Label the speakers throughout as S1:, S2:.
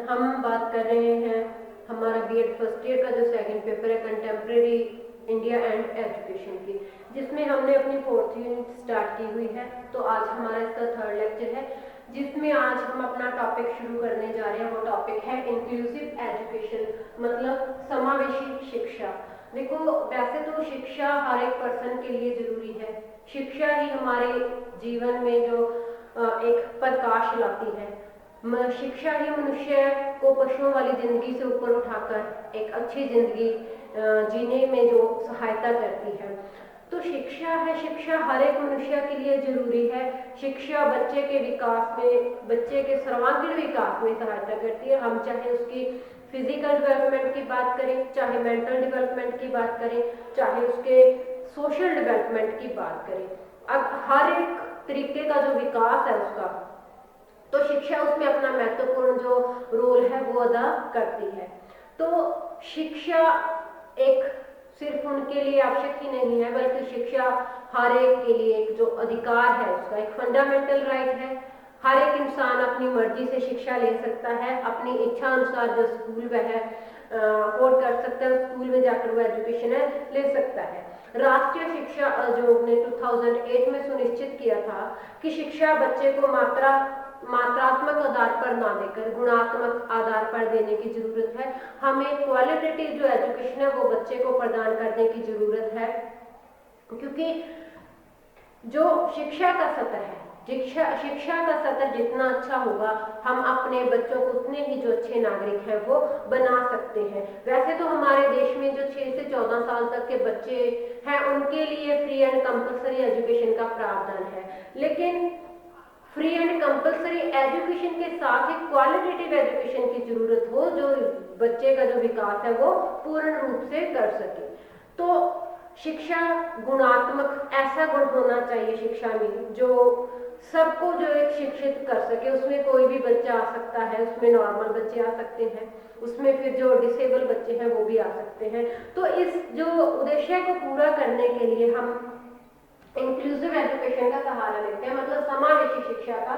S1: हम बात कर रहे हैं हमारा बीएड फर्स्ट ईयर का जो सेकंड पेपर है कंटेम्प्रेरी इंडिया एंड एजुकेशन की, जिसमें हमने अपनी फोर्थ यूनिट स्टार्ट की हुई है। तो आज हमारा इसका थर्ड लेक्चर है, जिसमें आज हम अपना टॉपिक शुरू करने जा रहे हैं। वो टॉपिक है इंक्लूसिव एजुकेशन, मतलब समावेशी शिक्षा। देखो, वैसे तो शिक्षा हर एक पर्सन के लिए जरूरी है। शिक्षा ही हमारे जीवन में जो एक प्रकाश लाती है। शिक्षा ही मनुष्य को पशुओं वाली जिंदगी से ऊपर उठाकर एक अच्छी जिंदगी जीने में जो सहायता करती है। तो शिक्षा है, शिक्षा हर एक मनुष्य के लिए जरूरी है। शिक्षा बच्चे के विकास में, बच्चे के सर्वांगीण विकास में सहायता करती है। हम चाहे उसकी फिजिकल डेवलपमेंट की बात करें, चाहे मेंटल डेवलपमेंट की बात करें, चाहे उसके सोशल डेवलपमेंट की बात करें, अब हर एक तरीके का जो विकास है उसका, तो शिक्षा उसमें अपना महत्वपूर्ण जो रोल है वो अदा करती है। तो शिक्षा एक सिर्फ उनके लिए आवश्यक ही नहीं है, बल्कि शिक्षा हर एक के लिए एक जो अधिकार है उसका एक फंडामेंटल राइट है। हर एक इंसान अपनी मर्जी से शिक्षा ले सकता है, अपनी इच्छा अनुसार जो स्कूल वह अफोर्ड कर सकता है, स्कूल में जाकर वो एजुकेशन है ले सकता है। राष्ट्रीय शिक्षा आयोग ने 2008 में सुनिश्चित किया था कि शिक्षा बच्चे को मात्रात्मक आधार पर ना देकर गुणात्मक आधार पर देने की जरूरत है। हमें क्वालिटेटिव जो एजुकेशन है वो बच्चे को प्रदान करने की जरूरत है, क्योंकि जो शिक्षा का स्तर है, शिक्षा का स्तर जितना अच्छा होगा, हम अपने बच्चों को उतने ही जो अच्छे नागरिक हैं वो बना सकते हैं। वैसे तो हमारे देश में जो 6 से 14 साल तक के बच्चे हैं उनके लिए फ्री एंड कंपलसरी एजुकेशन का प्रावधान है, लेकिन फ्री एंड कंपलसरी एजुकेशन के साथ ही क्वालिटेटिव एजुकेशन की जरूरत हो, जो बच्चे का जो विकास है वो पूर्ण रूप से कर सके। तो शिक्षा गुणात्मक ऐसा गुण होना चाहिए शिक्षा में जो सबको जो एक शिक्षित कर सके। उसमें कोई भी बच्चा आ सकता है, उसमें नॉर्मल बच्चे आ सकते हैं, उसमें फिर जो डिसेबल बच्चे हैं वो भी आ सकते हैं। तो इस जो उद्देश्य को पूरा करने के लिए हम इंक्लूसिव एजुकेशन का सहारा लेते हैं, मतलब समावेशी शिक्षा का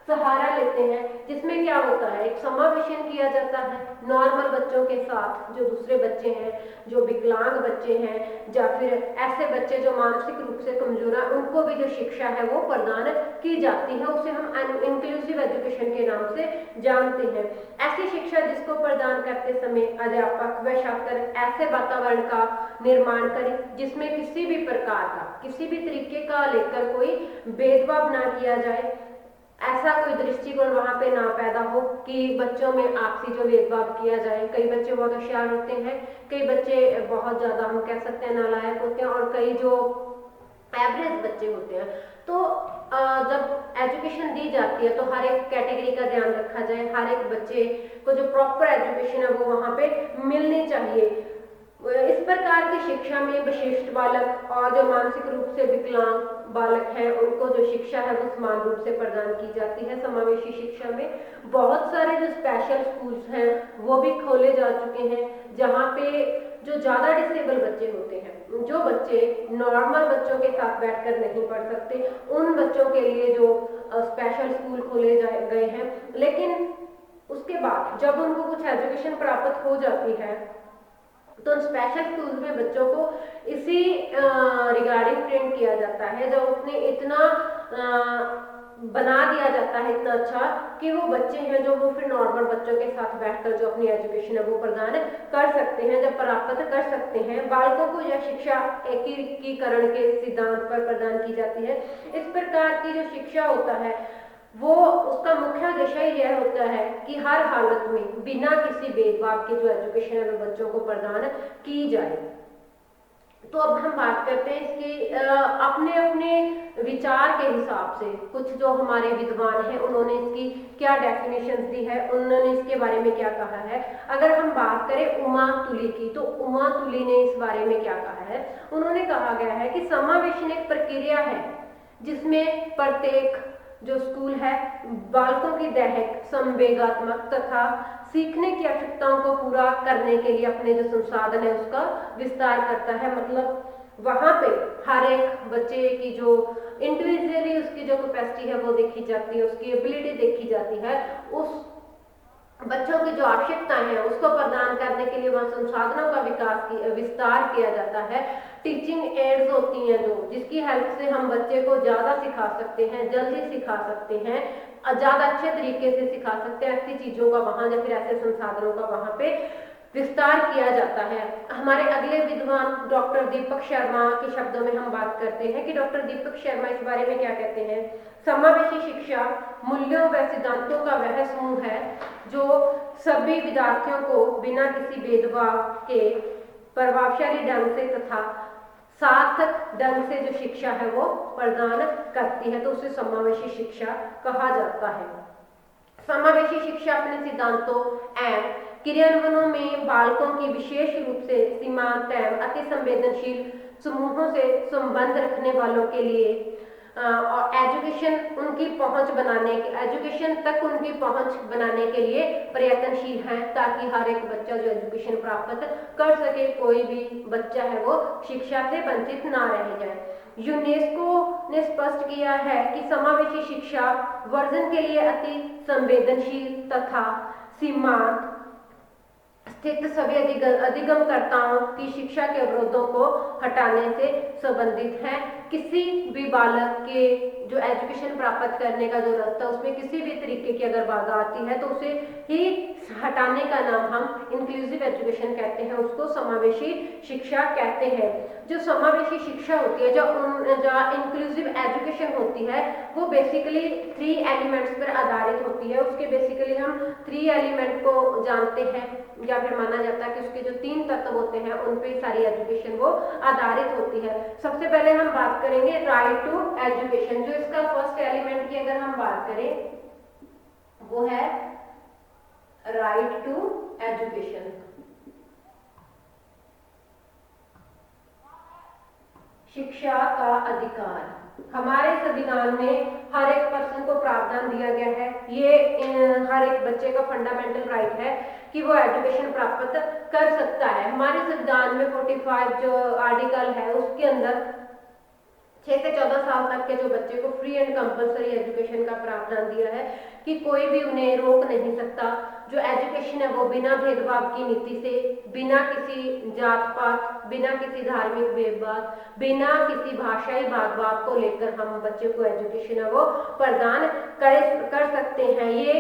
S1: सहारा लेते हैं, जिसमें क्या होता है एक समावेशन किया जाता है नॉर्मल बच्चों के साथ। जो दूसरे बच्चे हैं, जो विकलांग बच्चे हैं, या फिर ऐसे बच्चे जो मानसिक रूप से कमजोर हैं, उनको भी जो शिक्षा है वो प्रदान की जाती है। उसे हम इंक्लूसिव एजुकेशन के नाम से जानते हैं। ऐसी शिक्षा जिसको प्रदान करते समय अध्यापक व छात्र ऐसे वातावरण का निर्माण करें जिसमें किसी भी प्रकार का, किसी भी तरीके का लेकर कोई भेदभाव ना किया जाए, ऐसा कोई दृष्टिकोण वहां पे ना पैदा हो कि बच्चों में आपसी जो भेदभाव किया जाए। कई बच्चे बहुत होशियार होते हैं, कई बच्चे बहुत ज्यादा हम कह सकते हैं नालायक होते हैं, और कई जो एवरेज बच्चे होते हैं। तो जब एजुकेशन दी जाती है तो हर एक कैटेगरी का ध्यान रखा जाए, हर एक बच्चे को जो प्रॉपर एजुकेशन है वो वहां पे मिलनी चाहिए। इस प्रकार की शिक्षा में विशिष्ट बालक और जो मानसिक रूप से विकलांग बालक हैं उनको जो शिक्षा है वो समान रूप से प्रदान की जाती है। समावेशी शिक्षा में बहुत सारे जो स्पेशल स्कूल्स हैं वो भी खोले जा चुके हैं, जहाँ पे जो ज़्यादा डिसेबल बच्चे होते हैं, जो बच्चे नॉर्मल बच्चों के साथ बैठकर नहीं पढ़ सकते, उन बच्चों के लिए जो स्पेशल स्कूल खोले गए हैं। लेकिन उसके बाद जब उनको कुछ एजुकेशन प्राप्त हो जाती है तो स्पेशल स्कूल में बच्चों को इसी रिगार्डिंग ट्रेन किया जाता है, जब उसने इतना बना दिया जाता है इतना अच्छा कि वो बच्चे हैं जो वो फिर नॉर्मल बच्चों के साथ बैठकर जो अपनी एजुकेशन है वो प्रदान कर सकते हैं, जब प्राप्त कर सकते हैं। बालकों को यह शिक्षा एकीकरण के सिद्धांत पर प्रदान की जाती है। इस प्रकार की जो शिक्षा होता है वो उसका मुख्य उद्देश्य यह होता है कि हर हालत में बिना किसी भेदभाव के जो एजुकेशन है वो बच्चों को प्रदान की जाए। तो अब हम बात करते हैं इसकी अपने अपने विचार के हिसाब से कुछ जो हमारे विद्वान हैं उन्होंने इसकी क्या डेफिनेशन दी है, उन्होंने इसके बारे में क्या कहा है। अगर हम बात करें उमा तुली की, तो उमा तुली ने इस बारे में क्या कहा है। उन्होंने कहा गया है कि समावेशन एक प्रक्रिया है जिसमें प्रत्येक जो स्कूल है बालकों की दैहिक, संवेगात्मक तथा सीखने की आवश्यकताओं को पूरा करने के लिए अपने जो संसाधन है उसका विस्तार करता है। मतलब वहां पे हर एक बच्चे की जो इंडिविजुअली उसकी जो कैपेसिटी है वो देखी जाती है, उसकी एबिलिटी देखी जाती है, उस बच्चों की जो आवश्यकताएं हैं उसको प्रदान करने के लिए वहाँ संसाधनों का विस्तार किया जाता है। टीचिंग एड्स होती हैं जो, जिसकी हेल्प से हम बच्चे को ज़्यादा सिखा सकते हैं, जल्दी सिखा सकते हैं, ज़्यादा अच्छे तरीके से सिखा सकते हैं। ऐसी चीज़ों का वहाँ या फिर ऐसे संसाधनों का वहाँ पे विस्तार किया जाता है। हमारे अगले विद्वान डॉक्टर दीपक शर्मा के शब्दों में हम बात करते हैं कि डॉक्टर दीपक शर्मा इस बारे में क्या कहते हैं। समावेशी शिक्षा मूल्यों व सिद्धांतों का वह समूह है जो सभी विद्यार्थियों को बिना किसी भेदभाव के प्रभावशाली ढंग से तथा सार्थक ढंग से जो शिक्षा है वो प्रदान करती है, तो उसे समावेशी शिक्षा कहा जाता है। समावेशी शिक्षा अपने सिद्धांतों एवं क्रियान्वयनों में बालकों की विशेष रूप से सीमांत एवं अति संवेदनशील समूहों से संबंध रखने वालों के लिए और एजुकेशन तक उनकी पहुंच बनाने के लिए प्रयत्नशील है, ताकि हर एक बच्चा जो एजुकेशन प्राप्त कर सके, कोई भी बच्चा है वो शिक्षा से वंचित ना रह जाए। यूनेस्को ने स्पष्ट किया है कि समावेशी शिक्षा वर्जन के लिए अति संवेदनशील तथा सीमांत स्थित सभी अधिगमकर्ताओं की शिक्षा के अवरोधों को हटाने से संबंधित है। किसी भी बालक के जो एजुकेशन प्राप्त करने का जो रास्ता, उसमें किसी भी तरीके की अगर बाधा आती है तो उसे ही हटाने का नाम हम इंक्लूसिव एजुकेशन कहते हैं, उसको समावेशी शिक्षा कहते हैं। जो समावेशी शिक्षा होती है, जो इंक्लूसिव एजुकेशन होती है, वो बेसिकली 3 एलिमेंट्स पर आधारित होती है। उसके बेसिकली हम 3 एलिमेंट को जानते हैं, या फिर माना जाता है कि उसके जो 3 तत्व होते हैं उन पे सारी एजुकेशन वो आधारित होती है। सबसे पहले हम बात करेंगे राइट टू एजुकेशन। जो इसका फर्स्ट एलिमेंट की अगर हम बात करें वो है राइट टू एजुकेशन। शिक्षा का अधिकार हमारे संविधान में हर एक पर्सन को प्रावधान दिया गया है। ये हर एक बच्चे का फंडामेंटल राइट है कि वो एजुकेशन प्राप्त कर सकता है। हमारे संविधान में 45 जो आर्टिकल है उसके अंदर 6 से 14 साल तक के जो बच्चे को फ्री एंड कंपलसरी एजुकेशन का प्रावधान दिया है कि कोई भी उन्हें रोक नहीं सकता। जो एजुकेशन है वो बिना भेदभाव की नीति से, बिना किसी जात पात, बिना किसी धार्मिक भेदभाव, बिना किसी भाषाई भेदभाव को लेकर हम बच्चे को एजुकेशन है वो प्रदान कर सकते हैं। ये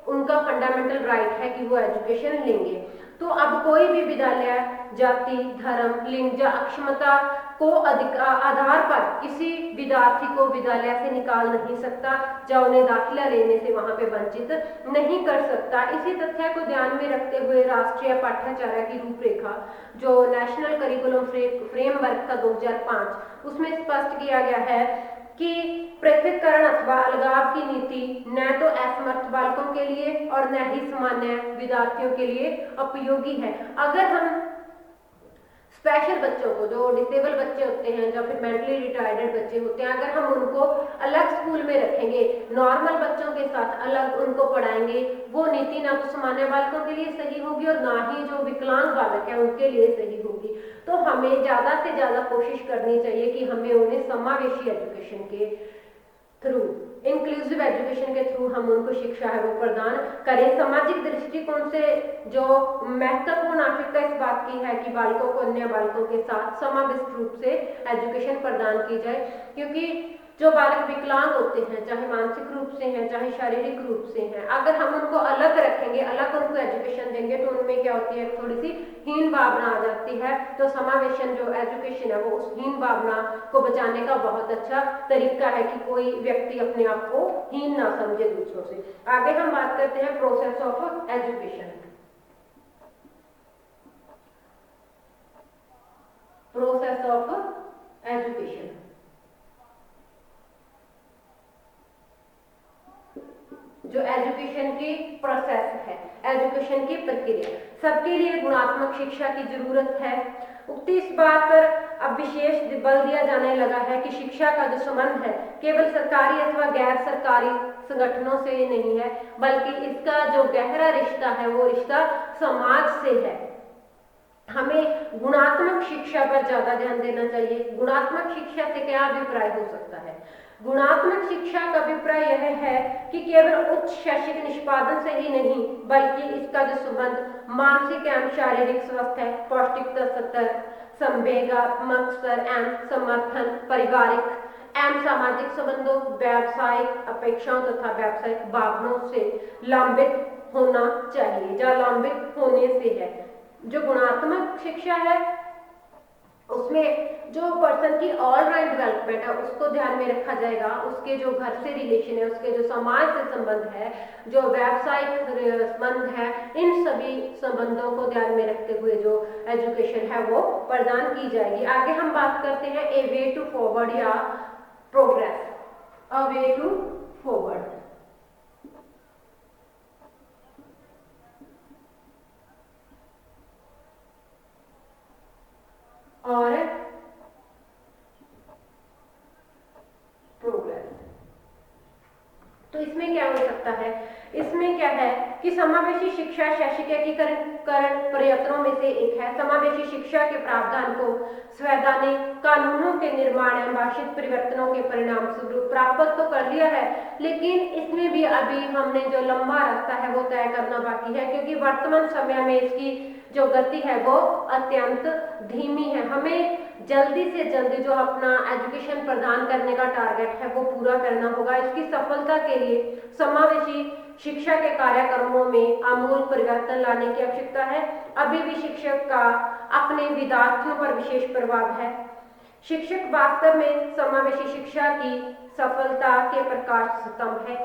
S1: उनका फंडामेंटल राइट है कि वो एजुकेशन लेंगे। तो अब कोई भी विद्यालय जाति, धर्म, लिंग या अक्षमता को आधार पर किसी विद्यार्थी को विद्यालय से निकाल नहीं सकता, या उन्हें दाखिला लेने से वहां पे वंचित नहीं कर सकता। इसी तथ्य को ध्यान में रखते हुए राष्ट्रीय पाठ्यचर्या की रूपरेखा जो नेशनल करिकुलम फ्रेमवर्क का 2005, उसमें स्पष्ट किया गया है कि पृथक्करण अथवा अलगाव की नीति न तो असमर्थ बालकों के लिए और न ही सामान्य विद्यार्थियों के लिए उपयोगी है। अगर हम स्पेशल बच्चों को, जो डिसेबल बच्चे होते हैं, जो फिर मेंटली रिटार्डेड बच्चे होते हैं, अगर हम उनको अलग स्कूल में रखेंगे, नॉर्मल बच्चों के साथ अलग उनको पढ़ाएंगे, वो नीति ना तो सामान्य बालकों के लिए सही होगी और ना ही जो विकलांग बालक है उनके लिए सही होगी। तो हमें ज्यादा से ज्यादा कोशिश करनी चाहिए कि हमें उन्हें समावेशी एजुकेशन के थ्रू, इंक्लूसिव एजुकेशन के थ्रू हम उनको शिक्षा है वो प्रदान करें। सामाजिक दृष्टिकोण से जो महत्वपूर्ण आवश्यकता इस बात की है कि बालकों को अन्य बालकों के साथ समाविष्ट रूप से एजुकेशन प्रदान की जाए, क्योंकि जो बालक विकलांग होते हैं, चाहे मानसिक रूप से हैं, चाहे शारीरिक रूप से हैं, अगर हम उनको अलग रखेंगे, अलग उनको एजुकेशन देंगे तो उनमें क्या होती है, थोड़ी सी हीन भावना आ जाती है। तो समावेशन जो एजुकेशन है वो उस हीन भावना को बचाने का बहुत अच्छा तरीका है कि कोई व्यक्ति अपने आप को हीन ना समझे दूसरों से। आगे हम बात करते हैं process of education. Process of education जो एजुकेशन की प्रोसेस है, एजुकेशन की प्रक्रिया, सबके लिए गुणात्मक शिक्षा की जरूरत है। उक्ति इस बात पर अब विशेष बल दिया जाने लगा है कि शिक्षा का जो संबंध है केवल सरकारी अथवा गैर सरकारी संगठनों से नहीं है, बल्कि इसका जो गहरा रिश्ता है वो रिश्ता समाज से है। हमें गुणात्मक शिक्षा पर ज्यादा ध्यान देना चाहिए। गुणात्मक शिक्षा से क्या अभिप्राय हो सकता है? गुणात्मक शिक्षा का अभिप्राय यह है कि केवल उच्च शैक्षिक निष्पादन से ही नहीं बल्कि इसका जो संबंध मानसिक एवं शारीरिक स्वास्थ्य, पौष्टिकता स्तर, संवेगात्मक स्तर एवं समर्थन, पारिवारिक एवं सामाजिक संबंधों, व्यावसायिक अपेक्षाओं तथा व्यावसायिक भावनाओं से लांबित होना चाहिए या लांबित होने से है। जो गुणात्मक शिक्षा है उसमें जो पर्सन की ऑल राउंड डेवलपमेंट है उसको ध्यान में रखा जाएगा, उसके जो घर से रिलेशन है, उसके जो समाज से संबंध है, जो व्यावसायिक संबंध है, इन सभी संबंधों को ध्यान में रखते हुए जो एजुकेशन है वो प्रदान की जाएगी। आगे हम बात करते हैं ए वे टू फॉरवर्ड या progress, a way to forward. और प्रोग्रेस, तो इसमें क्या हो सकता है, इसमें क्या है कि समावेशी शिक्षा शैक्षिक एकीकरण प्रयत्नों में से एक है। समावेशी शिक्षा के प्रावधान को संवैधानिक कानूनों के निर्माण एवं भाषिक परिवर्तनों के परिणाम स्वरूप प्राप्त तो कर लिया है, लेकिन इसमें भी अभी हमने जो लंबा रास्ता है वो तय करना बाकी है, क्योंकि वर्तमान समय में इसकी जो गति है वो अत्यंत धीमी है। हमें जल्दी से जल्दी जो अपना एजुकेशन प्रदान करने का टारगेट है वो पूरा करना होगा। इसकी सफलता के लिए समावेशी शिक्षा के कार्यक्रमों में आमूल परिवर्तन लाने की आवश्यकता है। अभी भी शिक्षक का अपने विद्यार्थियों पर विशेष प्रभाव है। शिक्षक वास्तव में समावेशी शिक्षा की सफलता के प्रकाश स्तंभ है,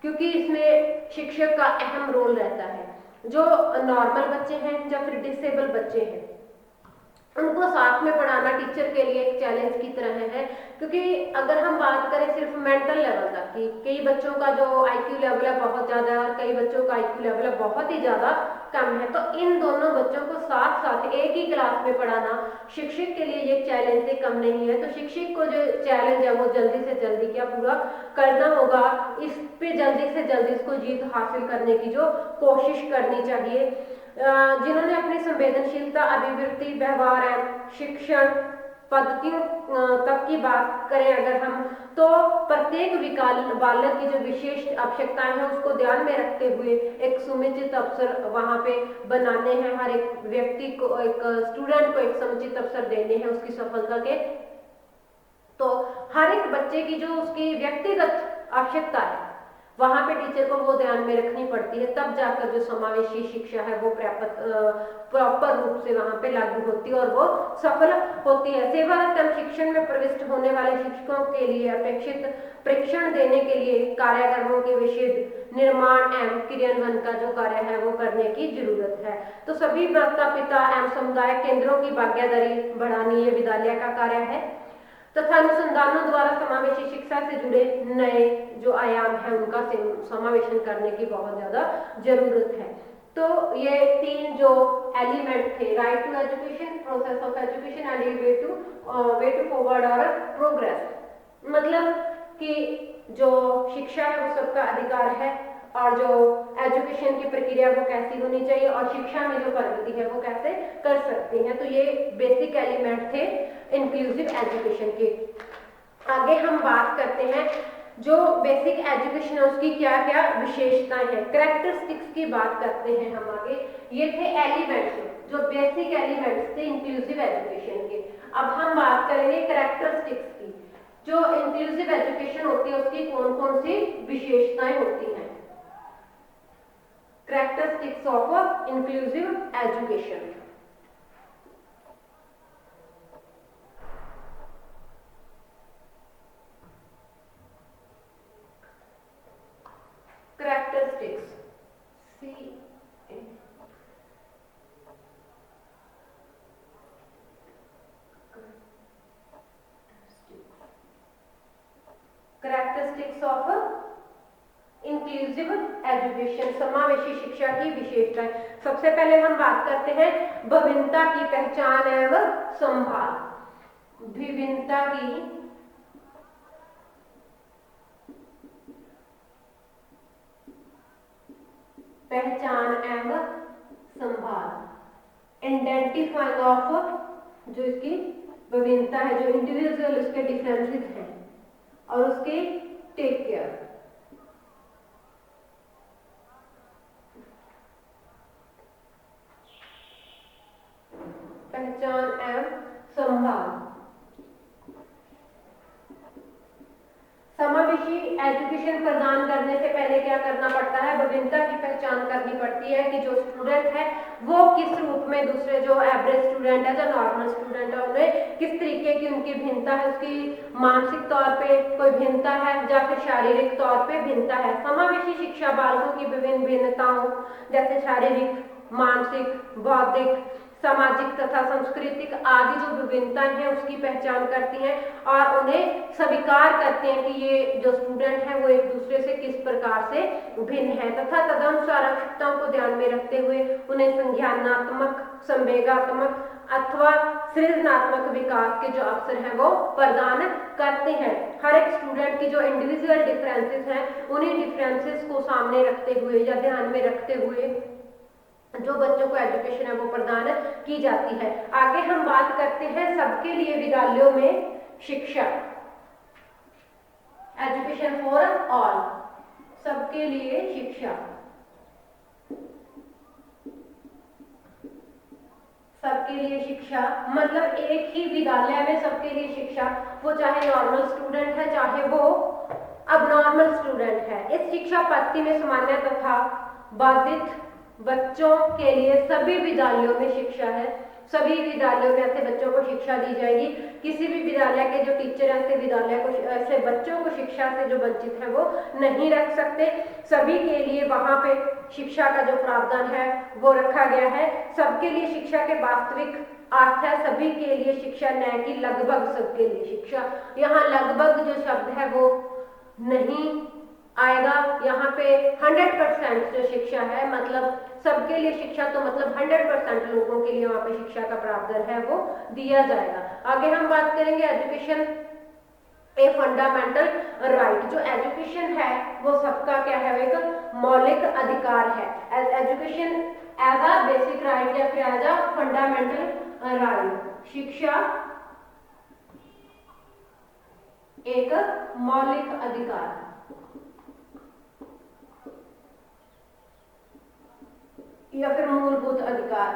S1: क्योंकि इसमें शिक्षक का अहम रोल रहता है। जो नॉर्मल बच्चे हैं या फिर डिसेबल बच्चे हैं उनको साथ में पढ़ाना टीचर के लिए एक चैलेंज की तरह है, क्योंकि अगर हम बात करें सिर्फ मेंटल लेवल तक की, कई बच्चों का जो आईक्यू लेवल है बहुत ज़्यादा है और कई बच्चों का आईक्यू लेवल है बहुत ही ज़्यादा कम है, तो इन दोनों बच्चों को साथ साथ एक ही क्लास में पढ़ाना शिक्षक के लिए ये चैलेंज से कम नहीं है। तो शिक्षक को जो चैलेंज है वो जल्दी से जल्दी क्या पूरा करना होगा, इस पे जल्दी से जल्दी इसको जीत हासिल करने की जो कोशिश करनी चाहिए। जिन्होंने अपनी संवेदनशीलता, अभिवृत्ति, व्यवहार एवं शिक्षण पद्धतियों तक की बात करें अगर हम, तो प्रत्येक बालक की जो विशेष आवश्यकताएं हैं उसको ध्यान में रखते हुए एक समुचित अवसर वहां पे बनाने हैं। हर एक व्यक्ति को, एक स्टूडेंट को एक समुचित अवसर देने हैं उसकी सफलता के। तो हर एक बच्चे की जो उसकी व्यक्तिगत आवश्यकता है वहां पे टीचर को वो ध्यान में रखनी पड़ती है, तब जाकर जो समावेशी शिक्षा है वो प्रॉपर रूप से वहां पे लागू होती है और वो सफल होती है। सेवारत एवं शिक्षण में प्रविष्ट होने वाले शिक्षकों के लिए अपेक्षित प्रशिक्षण देने के लिए कार्यक्रमों के विशेष निर्माण एवं क्रियान्वयन का जो कार्य है वो करने की जरूरत है। तो सभी माता पिता एवं समुदाय केंद्रों की भागीदारी बढ़ानी ये विद्यालय का कार्य है तथा अनुसंधानों द्वारा समावेशी शिक्षा से जुड़े नए जो आयाम है उनका समावेशन करने की बहुत ज्यादा जरूरत है। तो ये तीन जो एलिमेंट थे, right to education, process of education and way to forward और प्रोग्रेस, मतलब कि जो शिक्षा है वो सबका अधिकार है और जो एजुकेशन की प्रक्रिया वो कैसी होनी चाहिए और शिक्षा में जो प्रगति है वो कैसे कर सकते हैं। तो ये बेसिक एलिमेंट थे इंक्लूसिव एजुकेशन के। आगे हम बात करते हैं जो बेसिक एजुकेशन है उसकी क्या क्या विशेषताएं हैं, कैरेक्टरिस्टिक्स की बात करते हैं हम आगे। ये थे एलिमेंट्स, जो बेसिक एलिमेंट्स थे इंक्लूसिव एजुकेशन के। अब हम बात करेंगे कैरेक्टरिस्टिक्स की। जो इंक्लूसिव एजुकेशन होती है उसकी कौन कौन सी विशेषताएं होती हैं। Characteristics of inclusive education. Characteristics. Characteristics of inclusive education, समावेशी शिक्षा की विशेषताएं। सबसे पहले हम बात करते हैं विभिन्नता की पहचान एवं संभाल। विभिन्नता की पहचान एवं संभाल, आइडेंटिफाइंग ऑफ जो इसकी विभिन्नता है, जो इंडिविजुअल उसके डिफरेंसेस हैं और उसकी टेक केयर। पहचान एवं संभाल। समावेशी एजुकेशन प्रदान करने से पहले क्या करना पड़ता है, विभिन्नता की पहचान करनी पड़ती है कि जो स्टूडेंट है वो किस रूप में दूसरे जो एवरेज स्टूडेंट है, जो नॉर्मल स्टूडेंट है, उन्हें किस तरीके की उनकी भिन्नता है, उसकी मानसिक तौर पे कोई भिन्नता है या फिर शारीरिक तौर पे भिन्नता है। समावेशी शिक्षा बालकों की विभिन्न भिन्नताओं जैसे शारीरिक, मानसिक, बौद्धिक, सामाजिक तथा सांस्कृतिक आदि जो विभिन्नताएं हैं उसकी पहचान करती हैं और उन्हें स्वीकार करते हैं कि ये जो स्टूडेंट है वो एक दूसरे से किस प्रकार से भिन्न है, तथा तदनुसार आवश्यकताओं को ध्यान में रखते हुए उन्हें संज्ञानात्मक, संवेगात्मक अथवा सृजनात्मक विकास के जो अवसर हैं वो प्रदान करते हैं। हर एक स्टूडेंट की जो इंडिविजुअल डिफरेंसेस हैं उन्हीं डिफरेंसेस को सामने रखते हुए या ध्यान में रखते हुए जो बच्चों को एजुकेशन है वो प्रदान की जाती है। आगे हम बात करते हैं सबके लिए विद्यालयों में शिक्षा, एजुकेशन फॉर ऑल, सबके लिए शिक्षा। सबके लिए शिक्षा मतलब एक ही विद्यालय में सबके लिए शिक्षा, वो चाहे नॉर्मल स्टूडेंट है चाहे वो अब नॉर्मल स्टूडेंट है। इस शिक्षा पद्धति में सामान्य तथा बाधित बच्चों के लिए सभी विद्यालयों में शिक्षा है। सभी विद्यालयों में ऐसे बच्चों को शिक्षा दी जाएगी। किसी भी विद्यालय के जो टीचर ऐसे विद्यालय को ऐसे बच्चों को शिक्षा से जो वंचित है वो नहीं रख सकते। सभी के लिए वहां पे शिक्षा का जो प्रावधान है वो रखा गया है। सबके लिए शिक्षा के वास्तविक अर्थ है सभी के लिए शिक्षा, न कि लगभग सबके लिए शिक्षा। यहाँ लगभग जो शब्द है वो नहीं आएगा। यहाँ पे 100% जो शिक्षा है मतलब सबके लिए शिक्षा, तो मतलब 100% लोगों के लिए वहाँ पे शिक्षा का प्रावधान है वो दिया जाएगा। आगे हम बात करेंगे एजुकेशन ए फंडामेंटल राइट। जो एजुकेशन है वो सबका क्या है, एक मौलिक अधिकार है। Education as a basic right या फिर एज अ फंडामेंटल राइट। शिक्षा एक मौलिक अधिकार या फिर मूलभूत अधिकार।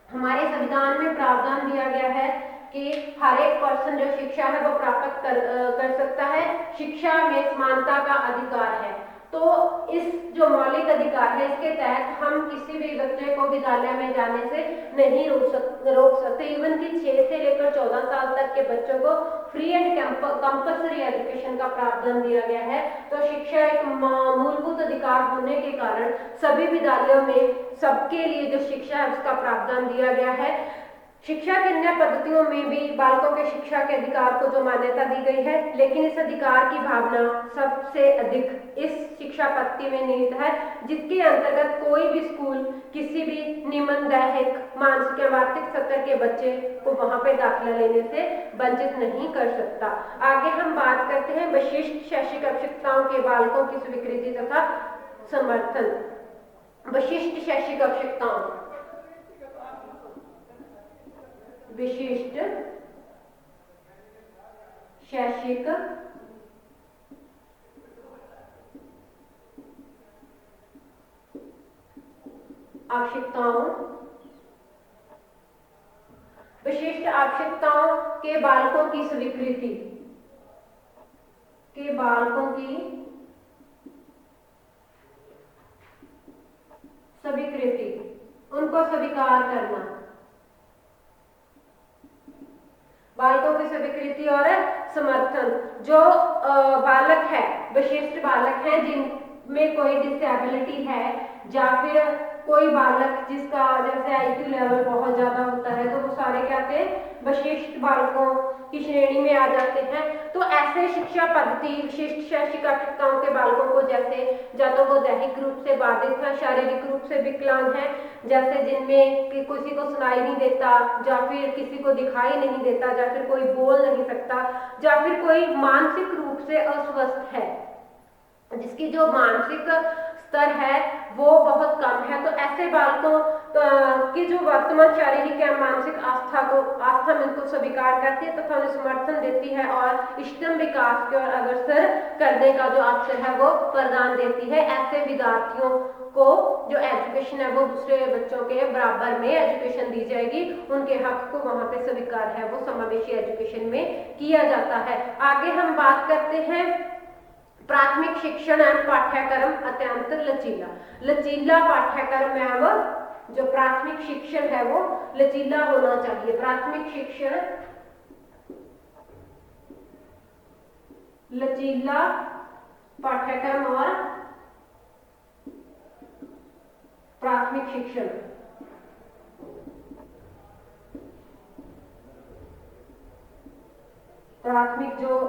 S1: हमारे संविधान में प्रावधान दिया गया है कि हर एक पर्सन जो शिक्षा है वो प्राप्त कर सकता है। शिक्षा में समानता का अधिकार है। तो इस जो मौलिक अधिकार है इसके तहत हम किसी भी बच्चे को विद्यालय में जाने से नहीं रोक सकते। इवन कि 6 से लेकर 14 साल तक के बच्चों को फ्री एंड कंपल्सरी एजुकेशन का प्रावधान दिया गया है। तो शिक्षा एक मूलभूत अधिकार होने के कारण सभी विद्यालयों में सबके लिए जो शिक्षा है उसका प्रावधान दिया गया है। शिक्षा की अन्य पद्धतियों में भी बालकों के शिक्षा के अधिकार को जो मान्यता दी गई है, लेकिन इस अधिकार की भावना सबसे अधिक इस शिक्षा पद्धति में निहित है, जिसके अंतर्गत कोई भी स्कूल किसी भी निम्न दैहिक, मानसिक या वार्षिक स्तर के बच्चे को वहां पे दाखिला लेने से वंचित नहीं कर सकता। आगे हम बात करते हैं विशिष्ट शैक्षिक आवश्यकताओं के बालकों की स्वीकृति तथा समर्थन। विशिष्ट शैक्षिक आवश्यकताओं, विशिष्ट शैक्षिक आवश्यकताओं, विशिष्ट आवश्यकताओं के बालकों की स्वीकृति, के बालकों की स्वीकृति, उनको स्वीकार करना। बालकों की स्वीकृति और समर्थन। जो बालक है, विशिष्ट बालक है जिनमें कोई डिसेबिलिटी है या फिर कोई बालक जिसका जैसे IQ लेवल बहुत ज्यादा होता है, तो वो सारे क्या थे, विशिष्ट बालकों की श्रेणी में आ जाते हैं। तो ऐसे शिक्षा पद्धति विशिष्ट शैक्षिक आवश्यकताओं के बालकों को जैसे या तो वो दैहिक रूप से बाधित है, शारीरिक रूप से विकलांग है, जैसे जिनमें किसी को सुनाई नहीं देता या फिर किसी को दिखाई नहीं देता या फिर कोई बोल नहीं सकता या फिर कोई मानसिक रूप से अस्वस्थ है, जिसकी जो मानसिक स्तर है वो बहुत कम है। तो ऐसे बालकों उनकी जो वर्तमान शारीरिक एवं मानसिक आस्था में उनको स्वीकार करती है तथा उन्हें समर्थन देती है और इष्टतम विकास की ओर अग्रसर करने का जो अवसर है वो प्रदान देती है। ऐसे विद्यार्थियों को जो एजुकेशन है वो दूसरे बच्चों के बराबर में एजुकेशन दी जाएगी, उनके हक को वहां पे स्वीकार है वो समावेशी एजुकेशन में किया जाता है। आगे हम बात करते हैं प्राथमिक शिक्षण एवं पाठ्यक्रम अत्यंत लचीला। लचीला पाठ्यक्रम एवं जो प्राथमिक शिक्षण है वो लचीला होना चाहिए। प्राथमिक शिक्षण लचीला पाठ्यक्रम और प्राथमिक शिक्षण प्राथमिक जो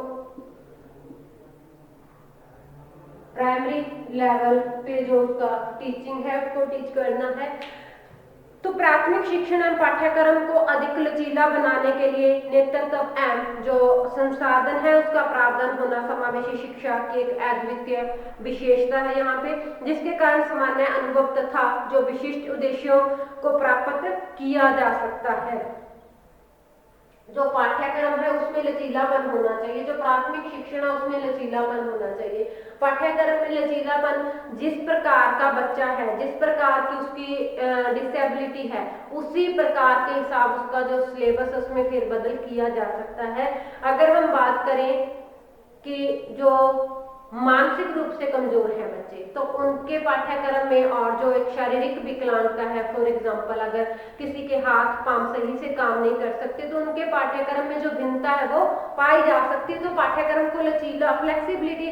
S1: प्राइमरी लेवल पे जो उसका टीचिंग है उसको टीच करना है। तो प्राथमिक शिक्षण एवं पाठ्यक्रम को अधिक लचीला बनाने के लिए नेतृत्व एवं जो संसाधन है उसका प्रावधान होना समावेशी शिक्षा की एक अद्वितीय विशेषता है यहाँ पे, जिसके कारण सामान्य अनुभव तथा जो विशिष्ट उद्देश्यों को प्राप्त किया जा सकता है। जो पाठ्यक्रम है उसमें लचीलापन होना चाहिए, जो प्राथमिक शिक्षण है उसमें लचीलापन होना चाहिए। पाठ्यक्रम में लचीलापन जिस प्रकार का बच्चा है, जिस प्रकार की उसकी डिसेबिलिटी है, उसी प्रकार के हिसाब उसका जो सिलेबस है उसमें फेरबदल किया जा सकता है। अगर हम बात करें कि जो मानसिक रूप से कमजोर है बच्चे, तो उनके पाठ्यक्रम में और जो एक शारीरिक विकलांगता है, फॉर एग्जांपल अगर किसी के हाथ पांव सही से काम नहीं कर सकते तो उनके पाठ्यक्रम में जो भिन्नता है वो पाई जा सकती है। तो पाठ्यक्रम को लचीला फ्लेक्सिबिलिटी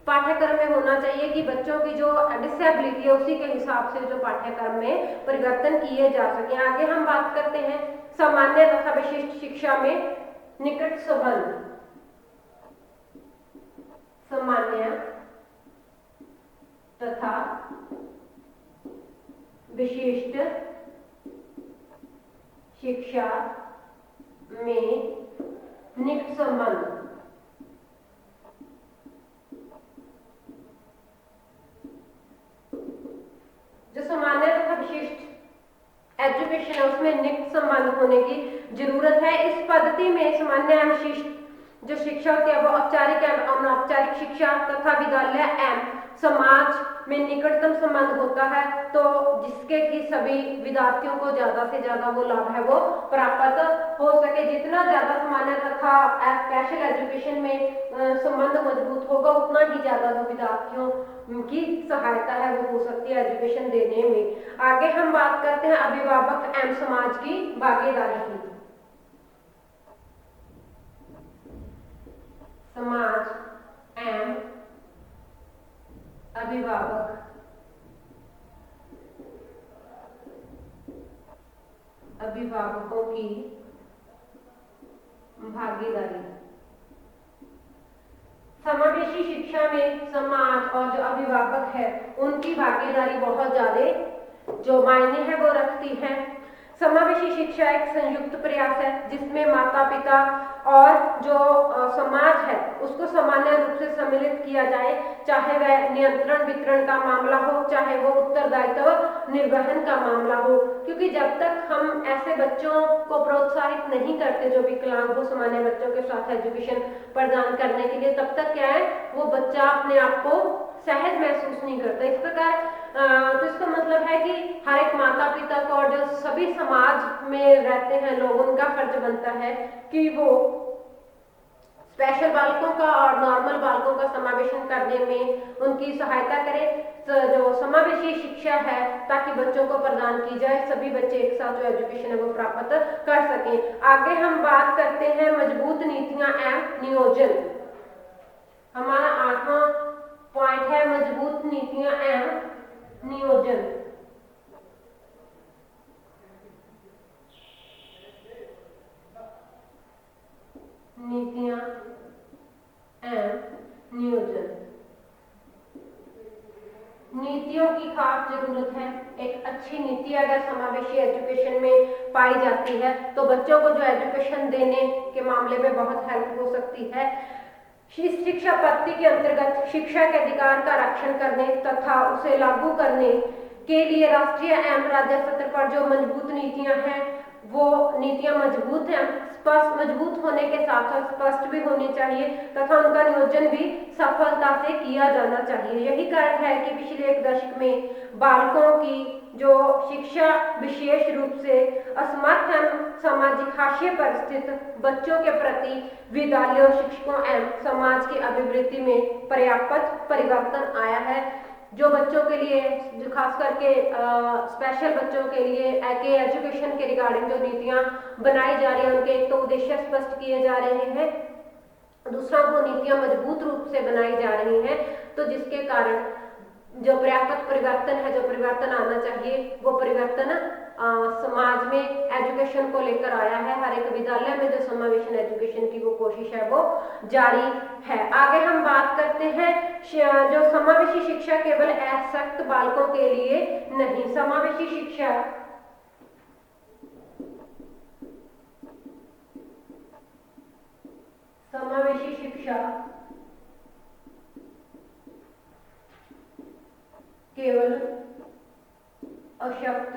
S1: पाठ्यक्रम में होना चाहिए कि बच्चों की जो डिसेबिलिटी है उसी के हिसाब से जो पाठ्यक्रम में परिवर्तन किए जा सके। आगे हम बात करते हैं सामान्य तथा विशिष्ट शिक्षा में निकट संबंध। सामान्य तथा विशिष्ट शिक्षा में निकट संबंध। जो सामान्य तथा विशिष्ट एजुकेशन है उसमें निकट संबंध होने की जरूरत है। इस पद्धति में सामान्य एवं विशिष्ट जो शिक्षा होती है वो औपचारिक एवं अनौपचारिक शिक्षा तथा विद्यालय एवं समाज में निकटतम संबंध होता है, तो जिसके कि सभी विद्यार्थियों को ज्यादा से ज्यादा वो लाभ है वो प्राप्त हो सके। जितना ज्यादा सामान्य तथा स्पेशल एजुकेशन में संबंध मजबूत होगा उतना ही ज्यादा जो विद्यार्थियों की सहायता है वो हो सकती है एजुकेशन देने में। आगे हम बात करते हैं अभिभावक एवं समाज की भागीदारी की। समाज एवं अभिभावक अभिभावकों की भागीदारी। समावेशी शिक्षा में समाज और जो अभिभावक है उनकी भागीदारी बहुत ज्यादा जो मायने है वो रखती है। समावेशी शिक्षा एक संयुक्त प्रयास है जिसमें माता पिता और जो समाज है उसको सामान्य रूप से सम्मिलित किया जाए, चाहे वह नियंत्रण वितरण का मामला हो, चाहे वो उत्तरदायित्व निर्वहन का मामला हो। क्योंकि जब तक हम ऐसे बच्चों को प्रोत्साहित नहीं करते जो विकलांग हो सामान्य बच्चों के साथ एजुकेशन प्रदान करने के लिए, तब तक क्या है वो बच्चा अपने आप को सहज महसूस नहीं करता। इस प्रकार तो इसका मतलब है कि हर एक माता पिता को और जो सभी समाज में रहते हैं लोग, उनका फर्ज बनता है कि वो स्पेशल बालकों का और नॉर्मल बालकों का समावेशन करने में उनकी सहायता करें। तो जो समावेशी शिक्षा है ताकि बच्चों को प्रदान की जाए, सभी बच्चे एक साथ जो एजुकेशन है वो प्राप्त कर सकें। आगे हम बात करते हैं मजबूत नीतियां एवं नियोजन। हमारा 8वां पॉइंट है मजबूत नीतियां एवं नियोजन। नीतियां एवं नियोजन। नीतियों की खास जरूरत है। एक अच्छी नीति अगर समावेशी एजुकेशन में पाई जाती है तो बच्चों को जो एजुकेशन देने के मामले में बहुत हेल्प हो सकती है। शिक्षा पद्धति के अंतर्गत शिक्षा के अधिकार का रक्षण करने तथा उसे लागू करने के लिए राष्ट्रीय एवं राज्य स्तर पर जो मजबूत नीतियां हैं वो नीतियां मजबूत हैं, स्पष्ट मजबूत होने के साथ साथ स्पष्ट भी होनी चाहिए तथा उनका नियोजन भी सफलता से किया जाना चाहिए। यही कारण है कि पिछले एक दशक में बालकों की जो शिक्षा विशेष रूप से असमर्थ एवं सामाजिक हाशिए पर स्थित बच्चों के प्रति विद्यालयों, शिक्षकों एवं समाज की अभिवृद्धि में पर्याप्त परिवर्तन आया है। जो बच्चों के लिए, जो खास करके स्पेशल बच्चों के लिए एजुकेशन के रिगार्डिंग जो नीतियां बनाई जा रही हैं, उनके एक तो उद्देश्य स्पष्ट किए जा रहे हैं, दूसरा वो नीतियां मजबूत रूप से बनाई जा रही हैं, तो जिसके कारण जो पर्याप्त परिवर्तन है, जो परिवर्तन आना चाहिए वो परिवर्तन समाज में एजुकेशन को लेकर आया है। हर एक विद्यालय में जो समावेशन एजुकेशन की वो कोशिश है वो जारी है। आगे हम बात करते हैं जो समावेशी शिक्षा केवल असक्त बालकों के लिए नहीं, समावेशी शिक्षा केवल अशक्त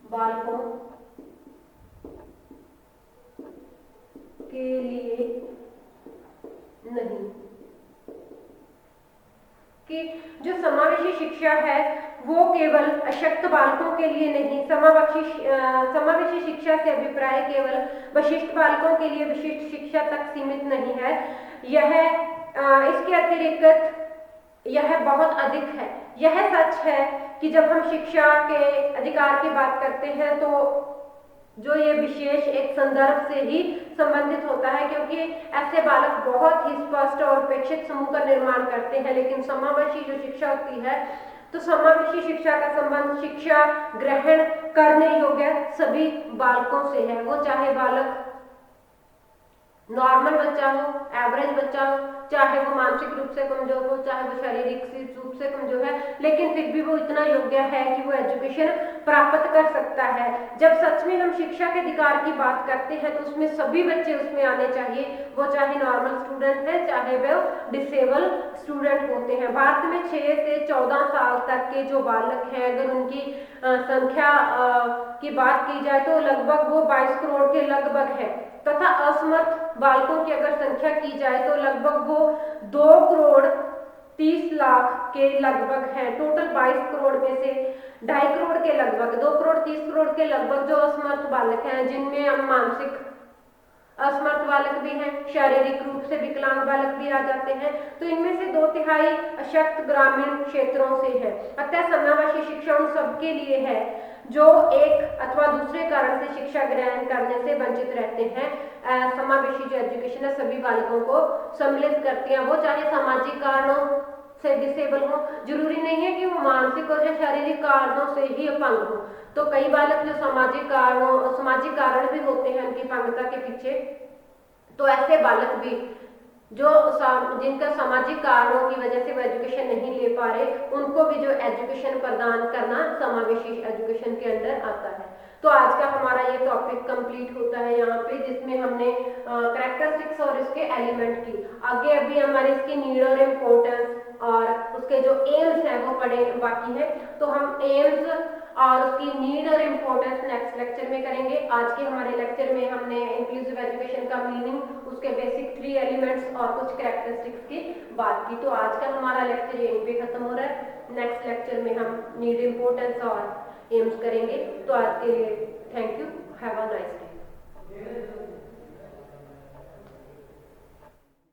S1: बालकों के लिए नहीं, कि जो समावेशी शिक्षा है वो केवल अशक्त बालकों के लिए नहीं, समावेशी शिक्षा से अभिप्राय केवल विशिष्ट बालकों के लिए विशिष्ट शिक्षा तक सीमित नहीं है। यह इसके अतिरिक्त यह बहुत अधिक है। यह सच है कि जब हम शिक्षा के अधिकार की बात करते हैं तो जो ये विशेष एक संदर्भ से ही संबंधित होता है, क्योंकि ऐसे बालक बहुत ही स्पष्ट और अपेक्षित समूह का निर्माण करते हैं। लेकिन समावेशी जो शिक्षा होती है तो समावेशी शिक्षा का संबंध शिक्षा ग्रहण करने योग्य सभी बालकों से है, वो चाहे बालक नॉर्मल बच्चा हो, एवरेज बच्चा हो, चाहे वो मानसिक रूप से कमजोर हो, चाहे वो शारीरिक रूप से कमजोर है, लेकिन फिर भी वो इतना योग्य है कि वो एजुकेशन प्राप्त कर सकता है। जब सच में हम शिक्षा के अधिकार की बात करते हैं तो उसमें सभी बच्चे उसमें आने चाहिए, वो चाहे नॉर्मल स्टूडेंट है, चाहे वो डिसेबल स्टूडेंट होते हैं। भारत में 6 से 14 साल तक के जो बालक हैं, अगर उनकी संख्या की बात की जाए तो लगभग वो 22 करोड़ के लगभग है, तथा असमर्थ बालकों की अगर संख्या की जाए तो लगभग वो 2 करोड़ 30 लाख के लगभग है। टोटल 22 करोड़ में से 2.5 करोड़ के लगभग, 2 करोड़ 30 करोड़ के लगभग जो असमर्थ बालक हैं, जिनमें हम मानसिक असमर्थ बालक भी हैं, शारीरिक रूप से विकलांग बालक भी आ जाते हैं, तो इनमें से 2/3 अशक्त ग्रामीण क्षेत्रों से है। अतः समावेशी शिक्षा उन सबके लिए है जो एक अथवा दूसरे कारण से शिक्षा ग्रहण करने से वंचित रहते हैं। समावेशी जो एजुकेशन है सभी बालकों को सम्मिलित करती है, वो चाहे सामाजिक कारणों से डिसेबल हो, जरूरी नहीं है कि वो मानसिक और या शारीरिक कारणों से ही अपंग हो। तो कई बालक जो सामाजिक कारण भी होते हैं उनकी अपंगता के पीछे, तो ऐसे बालक भी जो जिनका सामाजिक कारणों की वजह से वो एजुकेशन नहीं ले पा रहे, उनको भी जो एजुकेशन प्रदान करना समावेशी एजुकेशन के अंदर आता है। तो आज का हमारा ये टॉपिक कंप्लीट होता है यहाँ पे, जिसमें हमने कैरेक्टरिस्टिक्स और इसके एलिमेंट की, आगे अभी हमारे इसकी नीड और इम्पोर्टेंस और उसके जो एम्स हैं वो पढ़े बाकी है। तो हम एम्स और उसकी नीड और इम्पोर्टेंस नेक्स्ट लेक्चर में करेंगे। आज के हमारे लेक्चर में हमने इंक्लूसिव एजुकेशन का मीनिंग, उसके बेसिक 3 एलिमेंट्स और कुछ कैरेक्टरिस्टिक्स की बात की। तो आज का हमारा लेक्चर यहीं पे खत्म हो रहा है। नेक्स्ट लेक्चर में हम नीड, इम्पोर्टेंस और एम्स करेंगे। तो आज के लिए thank you, have a nice day.